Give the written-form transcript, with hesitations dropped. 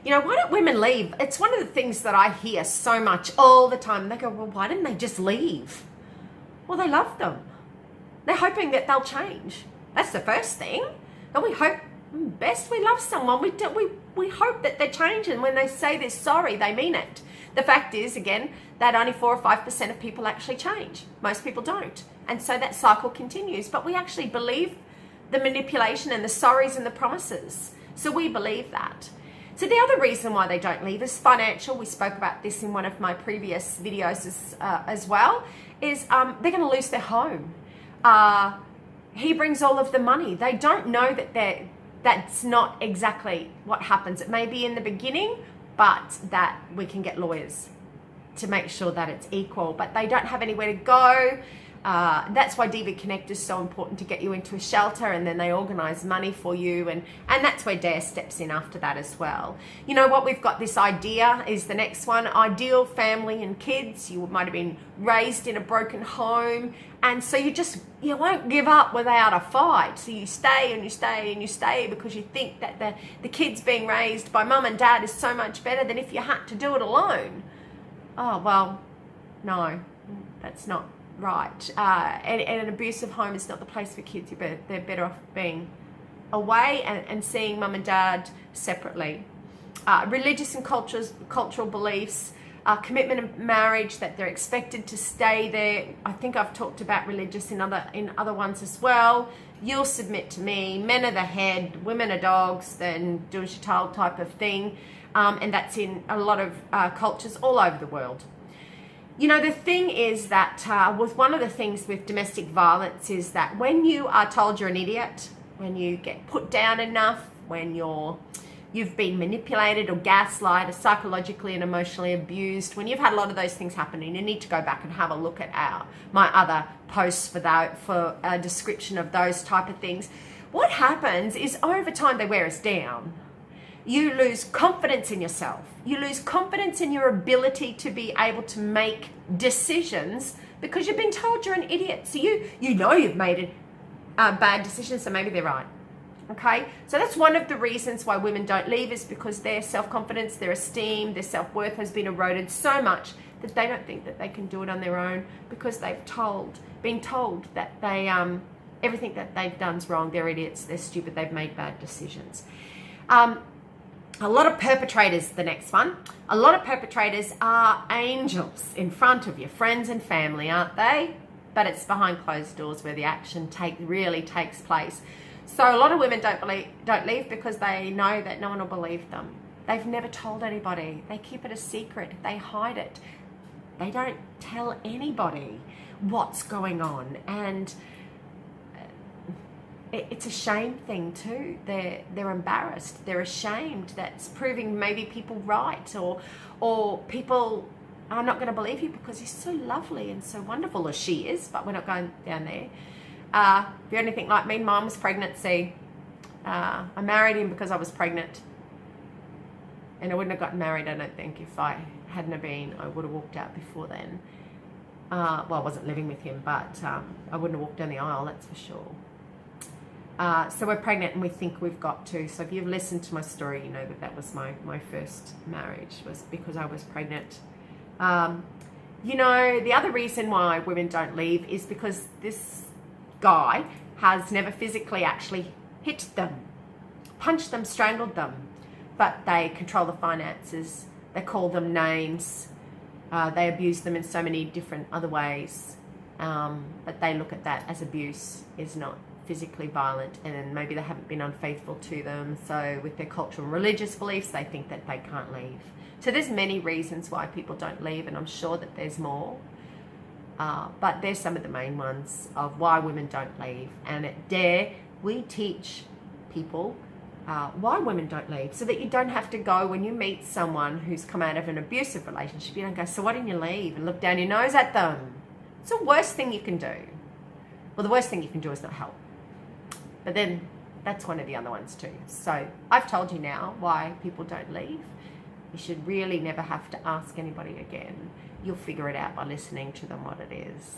You know, why don't women leave? It's one of the things that I hear so much all the time. They go, well, why didn't they just leave? Well, they love them. They're hoping that they'll change. That's the first thing. And we hope best we love someone. We hope that they change, and when they say they're sorry, they mean it. The fact is, again, that only 4 or 5% of people actually change. Most people don't. And so that cycle continues. But we actually believe the manipulation and the sorries and the promises. So we believe that. So the other reason why they don't leave is financial. We spoke about this in one of my previous videos as well, is they're going to lose their home. He brings all of the money. They don't know that that's not exactly what happens. It may be in the beginning, but that we can get lawyers to make sure that it's equal. But they don't have anywhere to go. That's why DV Connect is so important, to get you into a shelter, and then they organise money for you, and that's where DARE steps in after that as well. You know what, we've got this idea is the next one, ideal family and kids. You might have been raised in a broken home, and so you won't give up without a fight. So you stay and you stay and you stay because you think that the kids being raised by mum and dad is so much better than if you had to do it alone. Oh, well, no, that's not right. And an abusive home is not the place for kids. They're better off being away and seeing mum and dad separately. Religious and cultural beliefs, commitment of marriage, that they're expected to stay there. I think I've talked about religious in other ones as well. You'll submit to me, men are the head, women are dogs, then do as you're told type of thing. And that's in a lot of cultures all over the world. You know, the thing is that with one of the things with domestic violence is that when you are told you're an idiot, when you get put down enough, when you've been manipulated or gaslighted or psychologically and emotionally abused, when you've had a lot of those things happening, you need to go back and have a look at my other posts for a description of those type of things. What happens is over time they wear us down. You lose confidence in yourself. You lose confidence in your ability to be able to make decisions because you've been told you're an idiot. So you know you've made a bad decision, so maybe they're right. Okay? So that's one of the reasons why women don't leave, is because their self-confidence, their esteem, their self-worth has been eroded so much that they don't think that they can do it on their own, because they've been told that they everything that they've done's wrong. They're idiots, they're stupid, they've made bad decisions. A lot of perpetrators, the next one. A lot of perpetrators are angels in front of your friends and family, aren't they? But it's behind closed doors where the action really takes place. So a lot of women don't leave because they know that no one will believe them. They've never told anybody. They keep it a secret. They hide it. They don't tell anybody what's going on. And it's a shame thing too. They're embarrassed. They're ashamed. That's proving maybe people right, or people are not going to believe you because he's so lovely and so wonderful, as she is. But we're not going down there. If you're anything like me, mine was pregnancy. I married him because I was pregnant, and I wouldn't have gotten married, I don't think, if I hadn't have been. I would have walked out before then. Well, I wasn't living with him, but I wouldn't have walked down the aisle, that's for sure. So we're pregnant and we think we've got to. So if you've listened to my story, you know that was my first marriage, was because I was pregnant. You know, the other reason why women don't leave is because this guy has never physically actually hit them, punched them, strangled them, but they control the finances, they call them names, they abuse them in so many different other ways, but they look at that as abuse, is not physically violent, and then maybe they haven't been unfaithful to them. So with their cultural and religious beliefs, they think that they can't leave. So there's many reasons why people don't leave, and I'm sure that there's more. But there's some of the main ones of why women don't leave. And at DARE, we teach people why women don't leave, so that you don't have to go when you meet someone who's come out of an abusive relationship. You don't go, so why didn't you leave? And look down your nose at them. It's the worst thing you can do. Well, the worst thing you can do is not help. But then that's one of the other ones too. So I've told you now why people don't leave. You should really never have to ask anybody again. You'll figure it out by listening to them what it is.